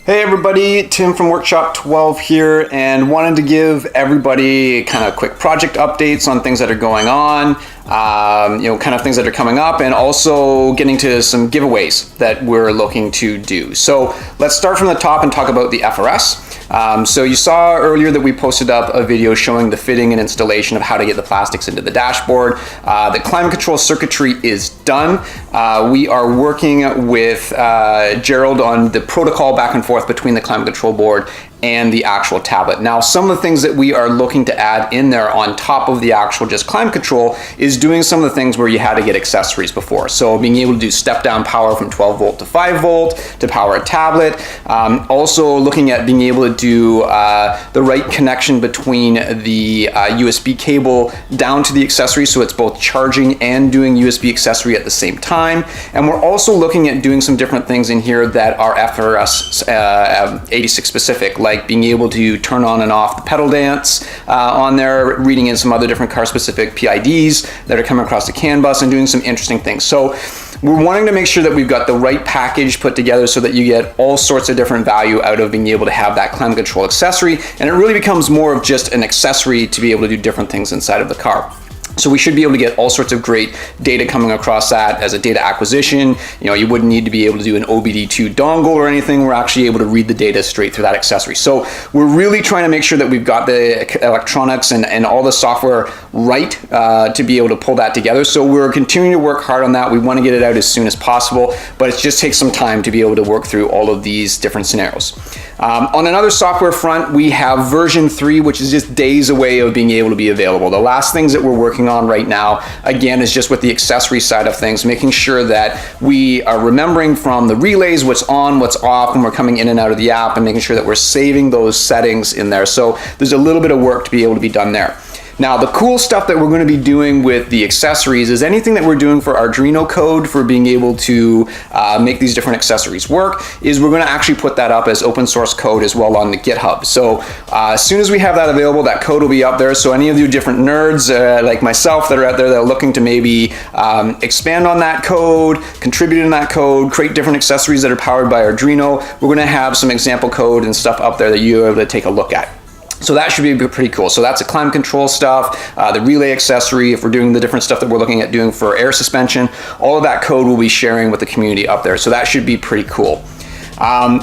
Hey everybody, Tim from Workshop 12 here, and wanted to give everybody kind of quick project updates on things that are going on, kind of things that are coming up, and also getting to some giveaways that we're looking to do. So let's start from the top and talk about the FRS. So you saw earlier that we posted up a video showing the fitting and installation of how to get the plastics into the dashboard. The climate control circuitry is done. We are working with Gerald on the protocol back and forth between the climate control board and the actual tablet. Now, some of the things that we are looking to add in there on top of the actual just climate control is doing some of the things where you had to get accessories before. So being able to do step down power from 12 volt to 5 volt to power a tablet. Also looking at being able to do the right connection between the USB cable down to the accessory, so it's both charging and doing USB accessory at the same time. And we're also looking at doing some different things in here that are FRS 86 specific, like being able to turn on and off the pedal dance on there, reading in some other different car specific PIDs that are coming across the CAN bus, and doing some interesting things. So we're wanting to make sure that we've got the right package put together so that you get all sorts of different value out of being able to have that climate control accessory, and it really becomes more of just an accessory to be able to do different things inside of the car. So we should be able to get all sorts of great data coming across that as a data acquisition. You wouldn't need to be able to do an OBD2 dongle or anything. We're actually able to read the data straight through that accessory. So we're really trying to make sure that we've got the electronics and all the software right to be able to pull that together. So we're continuing to work hard on that. We want to get it out as soon as possible, but it just takes some time to be able to work through all of these different scenarios. On another software front, we have version 3, which is just days away of being able to be available. The last things that we're working on right now, again, is just with the accessory side of things, making sure that we are remembering from the relays what's on, what's off when we're coming in and out of the app, and making sure that we're saving those settings in there. So there's a little bit of work to be able to be done there. Now, the cool stuff that we're going to be doing with the accessories is anything that we're doing for Arduino code for being able to make these different accessories work, is we're going to actually put that up as open source code as well on the GitHub. So as soon as we have that available, that code will be up there. So any of you different nerds like myself that are out there that are looking to maybe expand on that code, contribute in that code, create different accessories that are powered by Arduino, we're going to have some example code and stuff up there that you're able to take a look at. So that should be pretty cool. So that's the climate control stuff, the relay accessory, if we're doing the different stuff that we're looking at doing for air suspension, all of that code we'll be sharing with the community up there. So that should be pretty cool.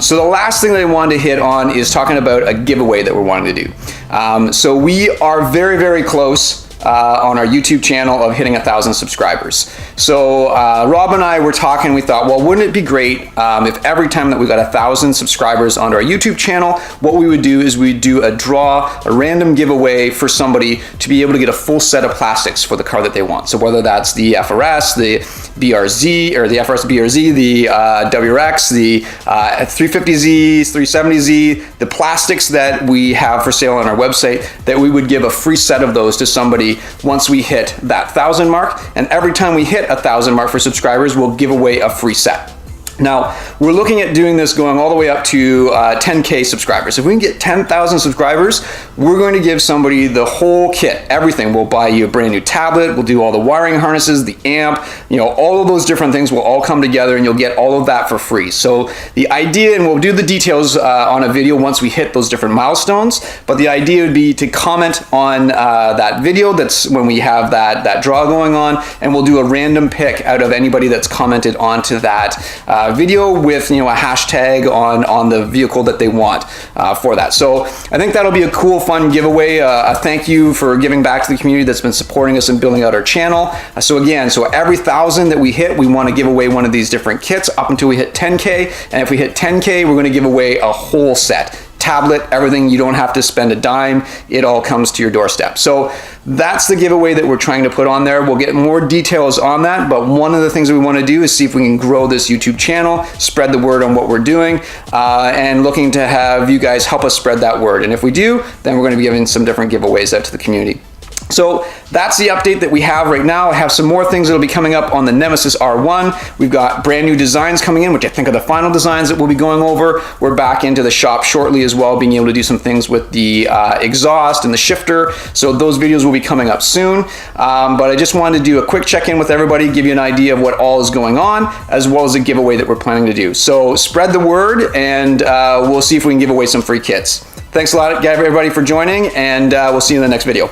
So the last thing that I wanted to hit on is talking about a giveaway that we're wanting to do. So we are very, very close on our YouTube channel of hitting 1,000 subscribers. So Rob and I were talking, we thought, well, wouldn't it be great if every time that we got 1,000 subscribers onto our YouTube channel, what we would do is we'd do a draw, a random giveaway for somebody to be able to get a full set of plastics for the car that they want. So whether that's the FRS, the BRZ, or the FRS BRZ, the WRX, the 350Z, 370Z, the plastics that we have for sale on our website, that we would give a free set of those to somebody once we hit that 1,000 mark. And every time we hit 1,000 mark for subscribers, we'll give away a free set. Now, we're looking at doing this going all the way up to 10K subscribers. If we can get 10,000 subscribers, we're going to give somebody the whole kit, everything. We'll buy you a brand new tablet, we'll do all the wiring harnesses, the amp, all of those different things will all come together, and you'll get all of that for free. So the idea, and we'll do the details on a video once we hit those different milestones, but the idea would be to comment on that video, that's when we have that draw going on, and we'll do a random pick out of anybody that's commented onto that video with a hashtag on the vehicle that they want for that. So I think that'll be a cool, fun giveaway. A thank you for giving back to the community that's been supporting us and building out our channel. So every 1,000 that we hit, we want to give away one of these different kits up until we hit 10K. And if we hit 10K, we're going to give away a whole set. Tablet, everything. You don't have to spend a dime. It all comes to your doorstep. So that's the giveaway that we're trying to put on there. We'll get more details on that, but one of the things that we want to do is see if we can grow this YouTube channel, spread the word on what we're doing, and looking to have you guys help us spread that word. And if we do, then we're going to be giving some different giveaways out to the community. So that's the update that we have right now. I have some more things that'll be coming up on the Nemesis R1. We've got brand new designs coming in, which I think are the final designs that we'll be going over. We're back into the shop shortly as well, being able to do some things with the exhaust and the shifter. So those videos will be coming up soon. But I just wanted to do a quick check-in with everybody, give you an idea of what all is going on, as well as a giveaway that we're planning to do. So spread the word, and we'll see if we can give away some free kits. Thanks a lot, everybody, for joining, and we'll see you in the next video.